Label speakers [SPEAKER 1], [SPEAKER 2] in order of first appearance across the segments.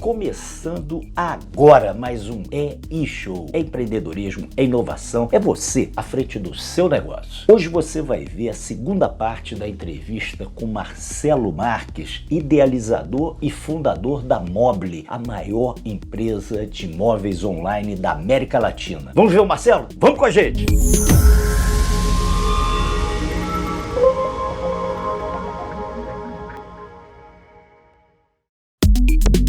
[SPEAKER 1] Começando agora mais um E-Show. É empreendedorismo, é inovação, é você à frente do seu negócio. Hoje você vai ver a segunda parte da entrevista com Marcelo Marques, idealizador e fundador da Mobly, a maior empresa de móveis online da América Latina. Vamos ver o Marcelo? Vamos com a gente!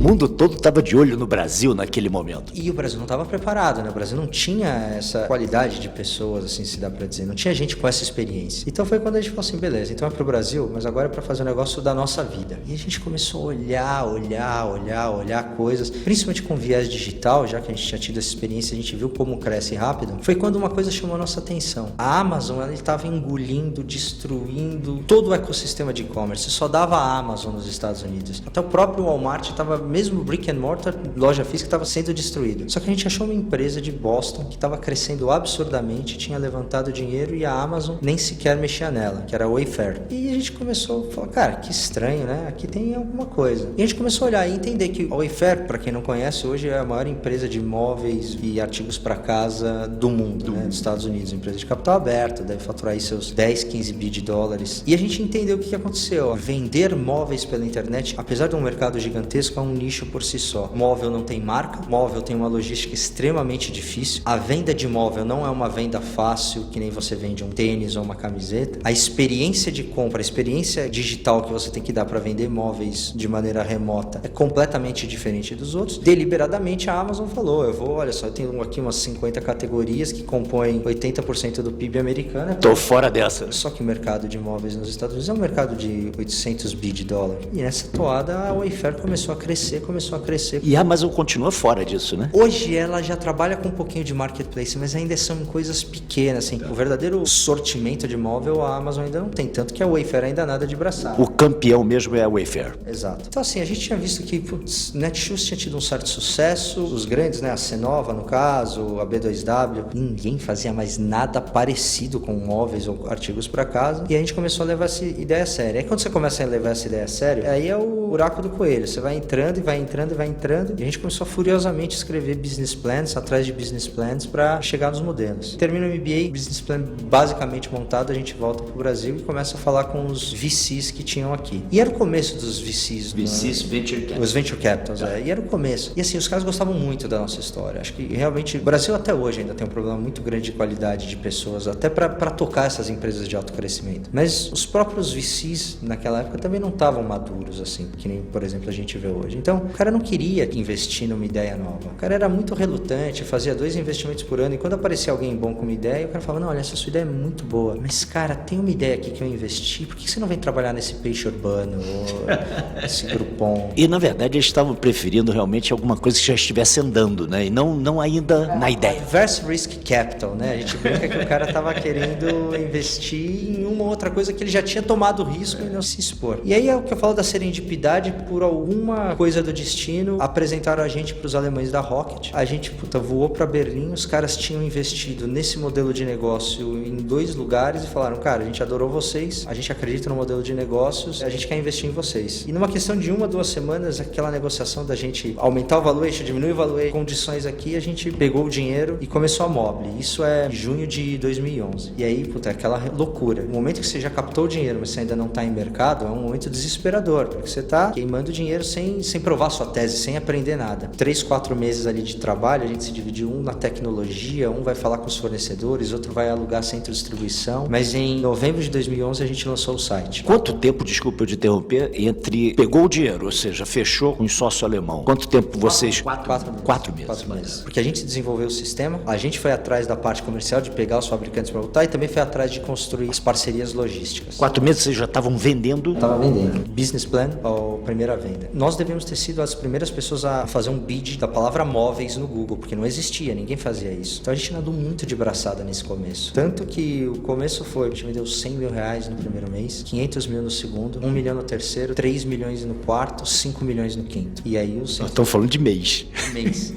[SPEAKER 1] O mundo todo estava de olho no Brasil naquele momento.
[SPEAKER 2] E o Brasil não estava preparado, né? O Brasil não tinha essa qualidade de pessoas, assim, se dá pra dizer. Não tinha gente com essa experiência. Então foi quando a gente falou assim, beleza, então é pro Brasil, mas agora é pra fazer um negócio da nossa vida. E a gente começou a olhar coisas, principalmente com viés digital, já que a gente tinha tido essa experiência, a gente viu como cresce rápido. Foi quando uma coisa chamou a nossa atenção. A Amazon, ela estava engolindo, destruindo todo o ecossistema de e-commerce. Só dava a Amazon nos Estados Unidos. Até o próprio Walmart estava, mesmo brick and mortar, loja física, estava sendo destruído. Só que a gente achou uma empresa de Boston que estava crescendo absurdamente, tinha levantado dinheiro e a Amazon nem sequer mexia nela, que era a Wayfair. E a gente começou a falar, cara, que estranho, né? Aqui tem alguma coisa. E a gente começou a olhar e entender que a Wayfair, para quem não conhece, hoje é a maior empresa de móveis e artigos para casa do mundo, né? Dos Estados Unidos, empresa de capital aberto, deve faturar aí seus 10, 15 bi de dólares. E a gente entendeu o que aconteceu. Vender móveis pela internet, apesar de um mercado gigantesco, é um nicho por si só. Móvel não tem marca, móvel tem uma logística extremamente difícil. A venda de móvel não é uma venda fácil, que nem você vende um tênis ou uma camiseta. A experiência de compra, a experiência digital que você tem que dar para vender móveis de maneira remota é completamente diferente dos outros. Deliberadamente a Amazon falou, olha só, eu tenho aqui umas 50 categorias que compõem 80% do PIB americano.
[SPEAKER 1] Tô fora dessa.
[SPEAKER 2] Só que o mercado de móveis nos Estados Unidos é um mercado de 800 bi de dólar. E nessa toada a Wayfair começou a crescer.
[SPEAKER 1] E a Amazon continua fora disso, né?
[SPEAKER 2] Hoje ela já trabalha com um pouquinho de marketplace, mas ainda são coisas pequenas, assim. O verdadeiro sortimento de móvel a Amazon ainda não tem, tanto que a Wayfair ainda nada de braçada.
[SPEAKER 1] O campeão mesmo é a Wayfair.
[SPEAKER 2] Exato. Então assim, a gente tinha visto que Netshoes tinha tido um certo sucesso, os grandes, né, a Cenova no caso, a B2W, ninguém fazia mais nada parecido com móveis ou artigos para casa, e a gente começou a levar essa ideia a sério. Aí quando você começa a levar essa ideia a sério, aí é o buraco do coelho, você vai entrando, e a gente começou a furiosamente escrever business plans, atrás de business plans, para chegar nos modelos. Termina o MBA, business plan basicamente montado, a gente volta pro Brasil e começa a falar com os VCs que tinham aqui. E era o começo dos VCs.
[SPEAKER 1] Venture Capital.
[SPEAKER 2] Os Venture Capitals, e era o começo. E assim, os caras gostavam muito da nossa história. Acho que realmente o Brasil até hoje ainda tem um problema muito grande de qualidade de pessoas, até para tocar essas empresas de alto crescimento. Mas os próprios VCs naquela época também não estavam maduros, assim, que nem, por exemplo, a gente vê hoje. Então, o cara não queria investir numa ideia nova. O cara era muito relutante, fazia 2 investimentos por ano, e quando aparecia alguém bom com uma ideia, o cara falava, não, olha, essa sua ideia é muito boa, mas cara, tem uma ideia aqui que eu investi, por que você não vem trabalhar nesse peixe urbano, ou esse Groupon?
[SPEAKER 1] E na verdade eles estavam preferindo realmente alguma coisa que já estivesse andando, né? E não ainda na ideia.
[SPEAKER 2] Adverse Risk Capital, né? A gente brinca que o cara estava querendo investir em uma outra coisa que ele já tinha tomado risco e não se expor. E aí é o que eu falo da serendipidade, por alguma coisa do destino, apresentaram a gente para os alemães da Rocket. A gente voou para Berlim, os caras tinham investido nesse modelo de negócio em 2 lugares e falaram, cara, a gente adorou vocês, a gente acredita no modelo de negócios, a gente quer investir em vocês. E numa questão de 1 a 2 semanas, aquela negociação da gente aumentar o valuation, diminuir o valuation, condições aqui, a gente pegou o dinheiro e começou a Mobly. Isso é junho de 2011. E aí, aquela loucura. O momento que você já captou o dinheiro, mas você ainda não está em mercado, é um momento desesperador, porque você está queimando dinheiro sem provar sua tese, sem aprender nada. 3, 4 meses ali de trabalho, a gente se dividiu, um na tecnologia, um vai falar com os fornecedores, outro vai alugar centro de distribuição, mas em novembro de 2011 a gente lançou o site.
[SPEAKER 1] Quanto tempo, desculpa eu te interromper, entre pegou o dinheiro, ou seja, fechou com um sócio alemão, quanto tempo vocês...
[SPEAKER 2] 4 meses. Porque a gente desenvolveu o sistema, a gente foi atrás da parte comercial de pegar os fabricantes para voltar e também foi atrás de construir as parcerias logísticas.
[SPEAKER 1] 4 meses vocês já estavam vendendo?
[SPEAKER 2] Estava vendendo. Business plan, ou primeira venda. Nós devemos ter sido as primeiras pessoas a fazer um bid da palavra móveis no Google, porque não existia, ninguém fazia isso. Então a gente nadou muito de braçada nesse começo. Tanto que o começo foi, a gente vendeu 100 mil reais no primeiro mês, 500 mil no segundo, 1 milhão no terceiro, 3 milhões no quarto, 5 milhões no quinto. E aí o centro...
[SPEAKER 1] Estamos falando de mês.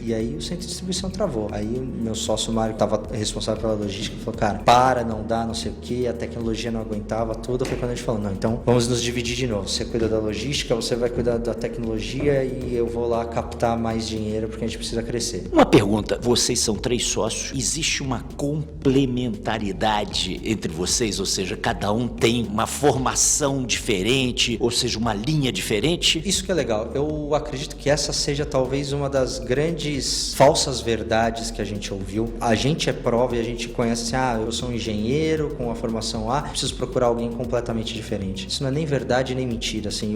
[SPEAKER 2] E aí o centro de distribuição travou. Aí o meu sócio Mário, que estava responsável pela logística, falou, cara, não dá, não sei o que, a tecnologia não aguentava tudo. Foi quando a gente falou, não, então vamos nos dividir de novo. Você cuida da logística, você vai cuidar da tecnologia tecnologia e eu vou lá captar mais dinheiro porque a gente precisa crescer.
[SPEAKER 1] Uma pergunta, vocês são 3 sócios, existe uma complementaridade entre vocês? Ou seja, cada um tem uma formação diferente, ou seja, uma linha diferente?
[SPEAKER 2] Isso que é legal. Eu acredito que essa seja talvez uma das grandes falsas verdades que a gente ouviu. A gente é prova e a gente conhece assim, eu sou um engenheiro com a formação A, preciso procurar alguém completamente diferente. Isso não é nem verdade nem mentira, assim,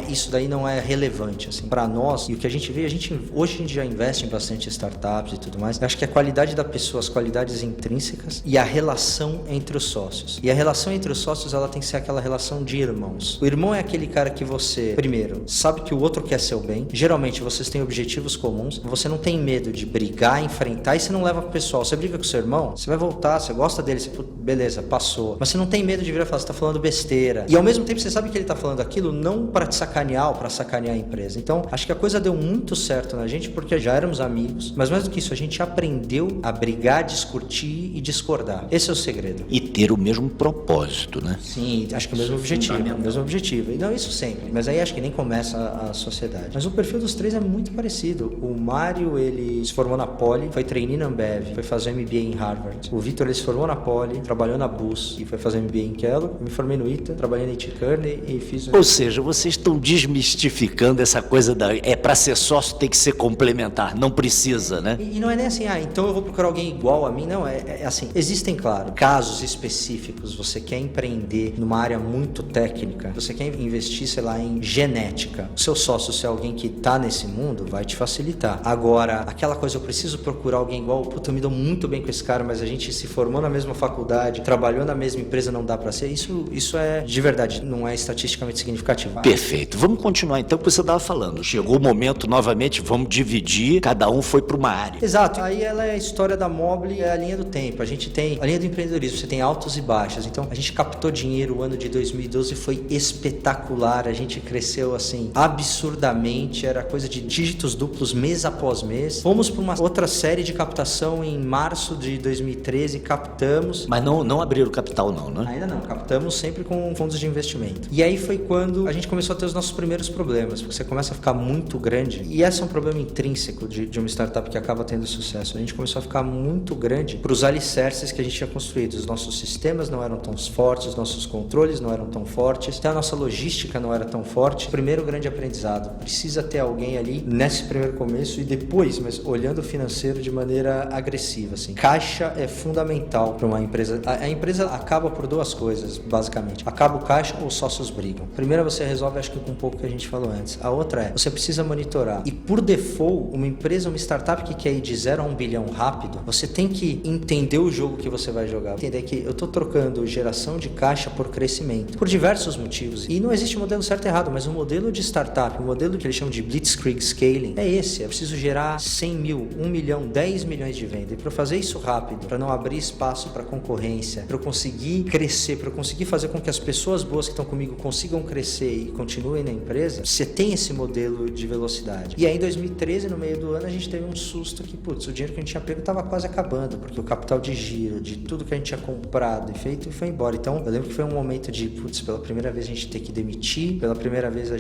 [SPEAKER 2] isso daí não é relevante, assim, para nós. E o que a gente vê, hoje a gente já investe em bastante startups e tudo mais. Eu acho que a qualidade da pessoa, as qualidades intrínsecas e a relação entre os sócios. E a relação entre os sócios, ela tem que ser aquela relação de irmãos. O irmão é aquele cara que você, primeiro, sabe que o outro quer seu bem. Geralmente vocês têm objetivos comuns. Você não tem medo de brigar, enfrentar, e você não leva pro pessoal. Você briga com seu irmão, você vai voltar, você gosta dele, você, beleza, passou. Mas você não tem medo de virar e falar, você tá falando besteira. E ao mesmo tempo você sabe que ele tá falando aquilo não para te sacanear ou para sacanear a empresa. Então, acho que a coisa deu muito certo na gente porque já éramos amigos. Mas mais do que isso, a gente aprendeu a brigar, discutir e discordar. Esse é o segredo.
[SPEAKER 1] E ter o mesmo propósito, né?
[SPEAKER 2] Sim, acho que é o mesmo objetivo. O mesmo objetivo. E não isso sempre. Mas aí acho que nem começa a sociedade. Mas o perfil dos três é muito parecido. O Mário, ele se formou na Poli, foi trainee na Ambev, foi fazer MBA em Harvard. O Vitor, ele se formou na Poli, trabalhou na Bus e foi fazer MBA em Kellogg. Eu me formei no ITA, trabalhei na IT Kearney e fiz...
[SPEAKER 1] Ou seja, vocês estão desmistificando essa coisa para ser sócio tem que ser complementar, não precisa, né?
[SPEAKER 2] E não é nem assim, então eu vou procurar alguém igual a mim, não, é assim, existem, claro, casos específicos, você quer empreender numa área muito técnica, você quer investir, sei lá, em genética, o seu sócio, se é alguém que tá nesse mundo, vai te facilitar. Agora, aquela coisa, eu preciso procurar alguém igual, puta, eu me dou muito bem com esse cara, mas a gente se formou na mesma faculdade, trabalhou na mesma empresa, não dá pra ser, isso é, de verdade, não é estatisticamente significativo.
[SPEAKER 1] Perfeito, vamos continuar então o que você estava falando. Chegou o momento, novamente, vamos dividir, cada um foi para uma área.
[SPEAKER 2] Exato, aí ela é a história da Mobile, é a linha do tempo, a gente tem a linha do empreendedorismo, você tem altos e baixas, então a gente captou dinheiro, o ano de 2012 foi espetacular, a gente cresceu assim, absurdamente, era coisa de dígitos duplos mês após mês, fomos para uma outra série de captação em março de 2013, captamos.
[SPEAKER 1] Mas não abriram capital não, né?
[SPEAKER 2] Ainda não, captamos sempre com fundos de investimento. E aí foi quando a gente começou a ter os nossos primeiros problemas, porque você começa a ficar muito grande, e esse é um problema intrínseco de uma startup que acaba tendo sucesso. A gente começou a ficar muito grande para os alicerces que a gente tinha construído. Os nossos sistemas não eram tão fortes, os nossos controles não eram tão fortes, até a nossa logística não era tão forte. Primeiro grande aprendizado, precisa ter alguém ali nesse primeiro começo e depois, mas olhando o financeiro de maneira agressiva, assim. Caixa é fundamental para uma empresa. A empresa acaba por duas coisas, basicamente. Acaba o caixa ou os sócios brigam. Primeiro você resolve, acho que com um pouco que a gente falou antes. A outra é, você precisa monitorar. E por default, uma empresa, uma startup que quer ir de 0 a 1 bilhão rápido, você tem que entender o jogo que você vai jogar. Entender que eu estou trocando geração de caixa por crescimento. Por diversos motivos. E não existe modelo certo e errado, mas o modelo de startup, o modelo que eles chamam de Blitzkrieg Scaling, é esse. Eu preciso gerar 100 mil, 1 milhão, 10 milhões de venda. E para fazer isso rápido, para não abrir espaço para concorrência, para eu conseguir crescer, para eu conseguir fazer com que as pessoas boas que estão comigo consigam crescer e continuem na empresa, você tem esse modelo de velocidade. E aí em 2013, no meio do ano, a gente teve um susto que, putz, o dinheiro que a gente tinha pego estava quase acabando, porque o capital de giro, de tudo que a gente tinha comprado e feito, foi embora. Então, eu lembro que foi um momento de, putz, pela primeira vez a gente ter que demitir, pela primeira vez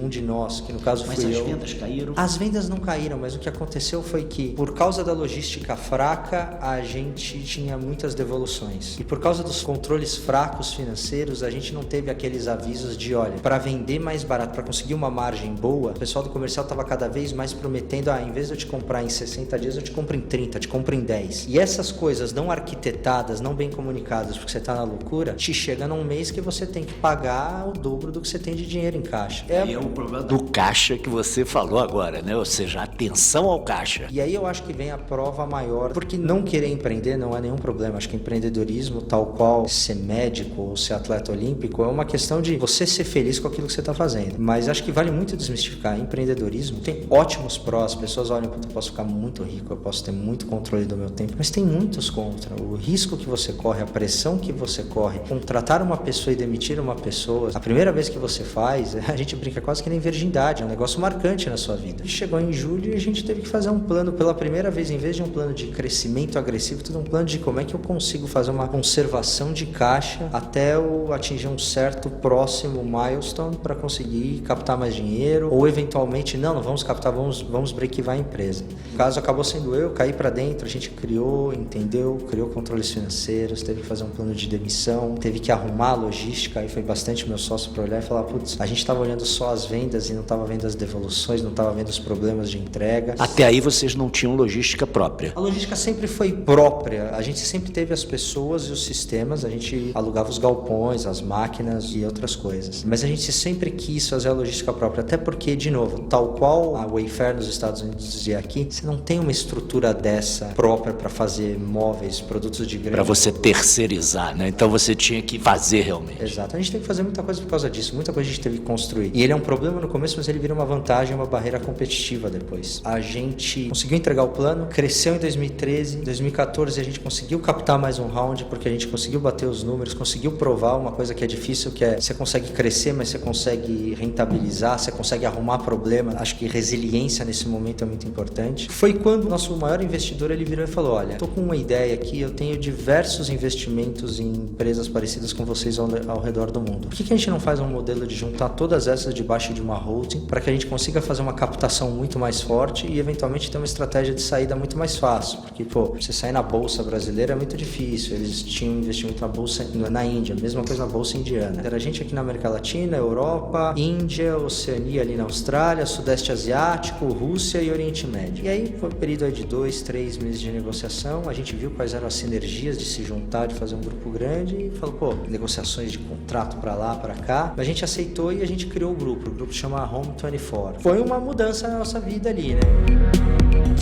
[SPEAKER 2] um de nós, que no caso fui eu...
[SPEAKER 1] Mas as vendas caíram?
[SPEAKER 2] As vendas não caíram, mas o que aconteceu foi que, por causa da logística fraca, a gente tinha muitas devoluções. E por causa dos controles fracos financeiros, a gente não teve aqueles avisos de, olha, para vender mais barato, para conseguir uma margem boa, o pessoal do comercial estava cada vez mais prometendo, em vez de eu te comprar em 60 dias, eu te compro em 30, eu te compro em 10. E essas coisas não arquitetadas, não bem comunicadas, porque você tá na loucura, te chega num mês que você tem que pagar o dobro do que você tem de dinheiro em caixa.
[SPEAKER 1] E é o problema do caixa que você falou agora, né? Ou seja, atenção ao caixa.
[SPEAKER 2] E aí eu acho que vem a prova maior, porque não querer empreender não é nenhum problema. Acho que empreendedorismo, tal qual ser médico ou ser atleta olímpico, é uma questão de você ser feliz com aquilo que você está fazendo. Mas acho que vale muito desmistificar. Empreendedorismo tem ótimos prós. As pessoas olham, eu posso ficar muito rico, eu posso ter muito controle do meu tempo, mas tem muitos contra. O risco que você corre, a pressão que você corre, contratar uma pessoa e demitir uma pessoa, a primeira vez que você faz, a gente brinca quase que nem virgindade, é um negócio marcante na sua vida. E chegou em julho e a gente teve que fazer um plano pela primeira vez, em vez de um plano de crescimento agressivo, tudo um plano de como é que eu consigo fazer uma conservação de caixa até eu atingir um certo próximo milestone para conseguir captar mais dinheiro. dinheiro, ou eventualmente, não vamos captar, vamos break-even a empresa. O caso acabou sendo eu, caí para dentro, a gente criou, entendeu, criou controles financeiros, teve que fazer um plano de demissão, teve que arrumar a logística, aí foi bastante meu sócio para olhar e falar, putz, a gente estava olhando só as vendas e não estava vendo as devoluções, não estava vendo os problemas de entrega.
[SPEAKER 1] Até aí vocês não tinham logística própria?
[SPEAKER 2] A logística sempre foi própria, a gente sempre teve as pessoas e os sistemas, a gente alugava os galpões, as máquinas e outras coisas. Mas a gente sempre quis fazer a logística própria, até porque, de novo, tal qual a Wayfair nos Estados Unidos dizia aqui, você não tem uma estrutura dessa própria para fazer móveis, produtos de grande...
[SPEAKER 1] Para você terceirizar, né? Então você tinha que fazer realmente.
[SPEAKER 2] Exato, a gente tem que fazer muita coisa por causa disso, muita coisa a gente teve que construir. E ele é um problema no começo, mas ele vira uma vantagem, uma barreira competitiva depois. A gente conseguiu entregar o plano, cresceu em 2013, em 2014 a gente conseguiu captar mais um round, porque a gente conseguiu bater os números, conseguiu provar uma coisa que é difícil, que é você consegue crescer, mas você consegue rentabilizar, você consegue arrumar problema. Acho que resiliência nesse momento é muito importante. Foi quando o nosso maior investidor ele virou e falou, olha, tô com uma ideia aqui, eu tenho diversos investimentos em empresas parecidas com vocês ao redor do mundo. Por que a gente não faz um modelo de juntar todas essas debaixo de uma holding para que a gente consiga fazer uma captação muito mais forte e eventualmente ter uma estratégia de saída muito mais fácil? Porque, você sair na bolsa brasileira é muito difícil. Eles tinham investimento na bolsa na Índia, mesma coisa na bolsa indiana. Era gente aqui na América Latina, Europa, Índia, Oceania ali na Austrália, Sudeste Asiático, Rússia e Oriente Médio. E aí foi um período aí de 2, 3 meses de negociação, a gente viu quais eram as sinergias de se juntar, de fazer um grupo grande e falou, negociações de contrato pra lá, pra cá. A gente aceitou e a gente criou o grupo chama Home 24. Foi uma mudança na nossa vida ali, né?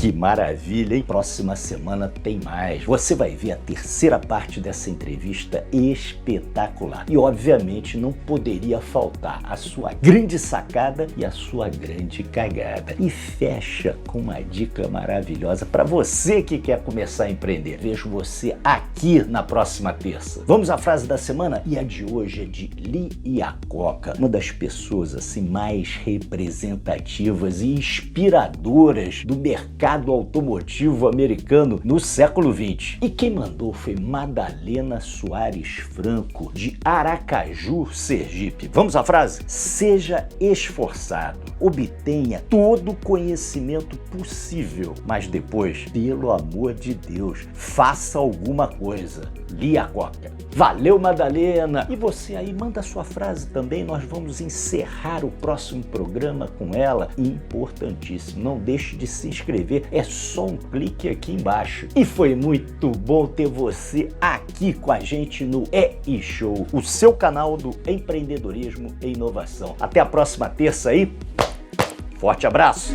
[SPEAKER 1] Que maravilha, hein? Próxima semana tem mais. Você vai ver a terceira parte dessa entrevista espetacular. E, obviamente, não poderia faltar a sua grande sacada e a sua grande cagada. E fecha com uma dica maravilhosa para você que quer começar a empreender. Vejo você aqui na próxima terça. Vamos à frase da semana? E a de hoje é de Lee Iacocca, uma das pessoas assim mais representativas e inspiradoras do mercado automotivo americano no século XX. E quem mandou foi Madalena Soares Franco, de Aracaju, Sergipe. Vamos à frase? Seja esforçado, obtenha todo o conhecimento possível, mas depois, pelo amor de Deus, faça alguma coisa. Lee Iacocca. Valeu, Madalena! E você aí, manda sua frase também, nós vamos encerrar o próximo programa com ela. E importantíssimo, não deixe de se inscrever, é só um clique aqui embaixo. E foi muito bom ter você aqui com a gente no E-Show, o seu canal do empreendedorismo e inovação. Até a próxima terça aí, forte abraço!